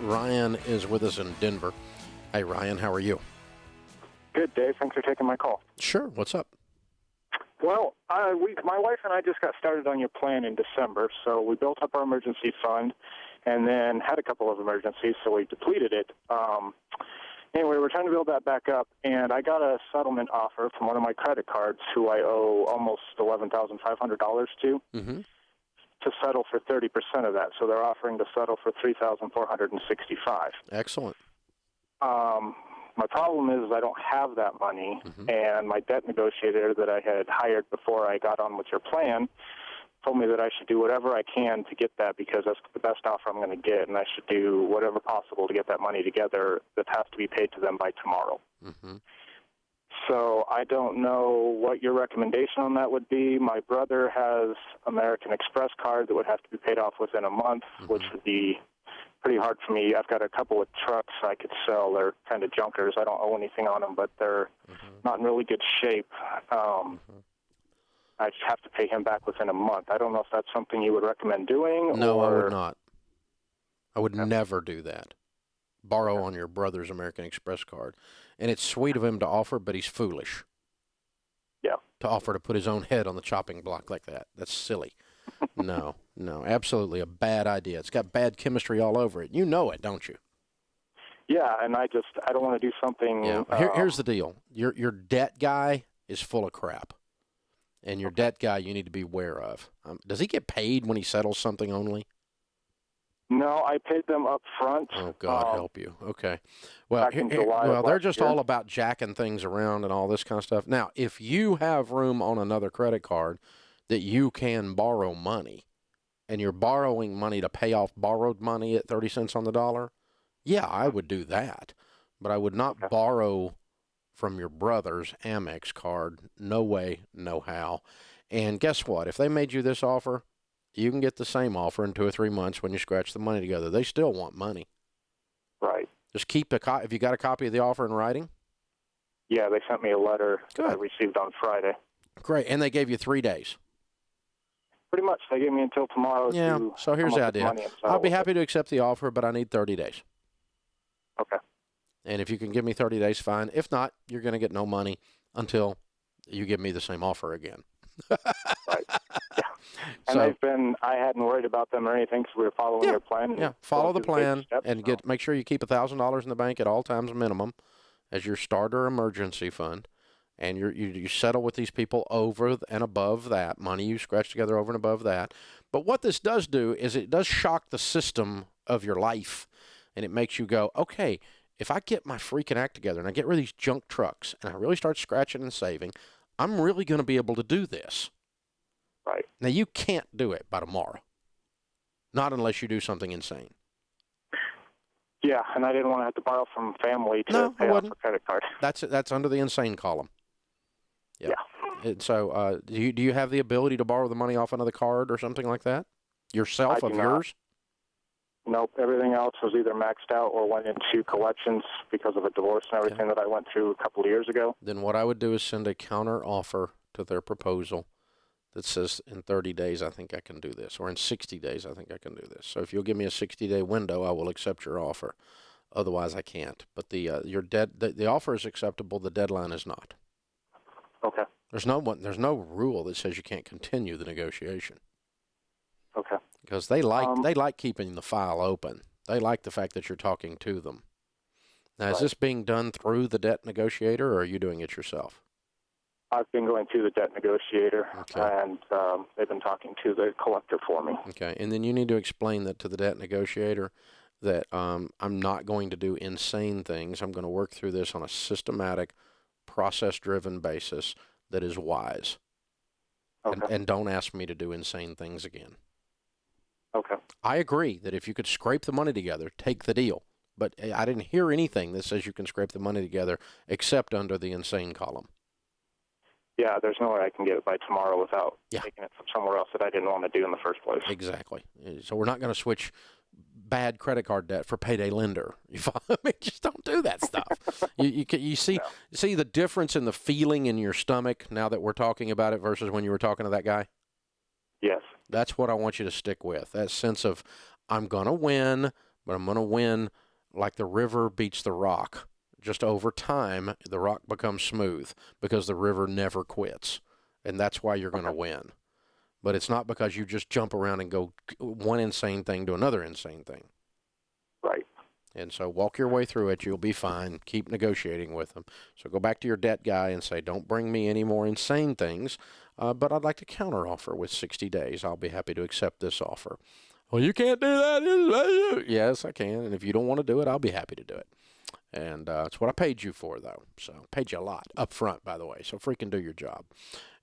Ryan is with us in Denver. Hey, Ryan, how are you? Good, Dave. Thanks for taking my call. Sure. What's up? Well, my wife and I just got started on your plan in December, so we built up our emergency fund and then had a couple of emergencies, so we depleted it. Anyway, we're trying to build that back up, and I got a settlement offer from one of my credit cards who I owe almost $11,500 to settle for 30% of that. So they're offering to settle for $3,465. Excellent. My problem is I don't have that money, and my debt negotiator that I had hired before I got on with your plan told me that I should do whatever I can to get that because that's the best offer I'm going to get, and I should do whatever possible to get that money together that has to be paid to them by tomorrow. So I don't know what your recommendation on that would be. My brother has American Express card that would have to be paid off within a month, which would be pretty hard for me. I've got a couple of trucks I could sell. They're kind of junkers. I don't owe anything on them, but they're not in really good shape. I just have to pay him back within a month. I don't know if that's something you would recommend doing. No, I would not. I would never do that. Borrow on your brother's American Express card. And it's sweet of him to offer, but he's foolish. Yeah. To offer to put his own head on the chopping block like that. That's silly. No, absolutely a bad idea. It's got bad chemistry all over it. You know it, don't you? Yeah, and I don't want to do something. Yeah. Here's the deal. Your debt guy is full of crap. And your debt guy you need to be aware of. Does he get paid when he settles something only? No, I paid them up front. Oh, God help you. Okay. Well, they're just all about jacking things around and all this kind of stuff. Now, if you have room on another credit card that you can borrow money, and you're borrowing money to pay off borrowed money at 30 cents on the dollar, yeah, I would do that. But I would not borrow from your brother's Amex card. No way, no how. And guess what? If they made you this offer, you can get the same offer in 2 or 3 months when you scratch the money together. They still want money. Right. Just keep if you got a copy of the offer in writing? Yeah, they sent me a letter that I received on Friday. Great. And they gave you 3 days. Pretty much. They gave me until tomorrow. Yeah, so here's the idea. I'll be happy to accept the offer, but I need 30 days. Okay. And if you can give me 30 days, fine. If not, you're going to get no money until you give me the same offer again. Right. Yeah. And I hadn't worried about them or anything because we were following your plan. Yeah, follow the plan and make sure you keep $1,000 in the bank at all times minimum as your starter emergency fund. And you settle with these people over and above that, money you scratch together over and above that. But what this does do is it does shock the system of your life, and it makes you go, okay, if I get my freaking act together and I get rid of these junk trucks and I really start scratching and saving, I'm really going to be able to do this. Right. Now, you can't do it by tomorrow, not unless you do something insane. Yeah, and I didn't want to have to borrow from family to pay off a credit card. That's under the insane column. Yep. Yeah. And so do you have the ability to borrow the money off another card or something like that? Yourself, of yours? Nope. Everything else was either maxed out or went into collections because of a divorce and everything that I went through a couple of years ago. Then what I would do is send a counter offer to their proposal that says in 30 days I think I can do this, or in 60 days I think I can do this. So if you'll give me a 60-day window, I will accept your offer. Otherwise, I can't. But the offer is acceptable. The deadline is not. Okay. There's no rule that says you can't continue the negotiation. Okay. Because they like keeping the file open. They like the fact that you're talking to them. Now, is this being done through the debt negotiator, or are you doing it yourself? I've been going through the debt negotiator, and they've been talking to the collector for me. Okay, and then you need to explain that to the debt negotiator that I'm not going to do insane things. I'm going to work through this on a systematic, process-driven basis that is wise. Okay. And don't ask me to do insane things again. Okay. I agree that if you could scrape the money together, take the deal. But I didn't hear anything that says you can scrape the money together except under the insane column. Yeah, there's no way I can get it by tomorrow without taking it from somewhere else that I didn't want to do in the first place. Exactly. So we're not going to switch bad credit card debt for payday lender. You follow me? Just don't do that stuff. You see the difference in the feeling in your stomach now that we're talking about it versus when you were talking to that guy? Yes. That's what I want you to stick with. That sense of I'm going to win, but I'm going to win like the river beats the rock. Just over time, the rock becomes smooth because the river never quits, and that's why you're going to win. But it's not because you just jump around and go one insane thing to another insane thing. Right. And so walk your way through it. You'll be fine. Keep negotiating with them. So go back to your debt guy and say, don't bring me any more insane things, but I'd like to counteroffer with 60 days. I'll be happy to accept this offer. Well, you can't do that. Yes, I can. And if you don't want to do it, I'll be happy to do it. And it's what I paid you for, though. So paid you a lot up front, by the way. So freaking do your job.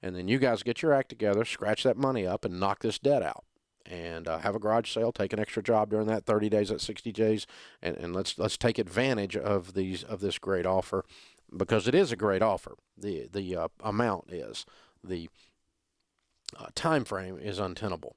And then you guys get your act together, scratch that money up, and knock this debt out. And have a garage sale, take an extra job during that 30 days, that 60 days, and let's take advantage of this great offer, because it is a great offer. The amount is, the time frame is untenable.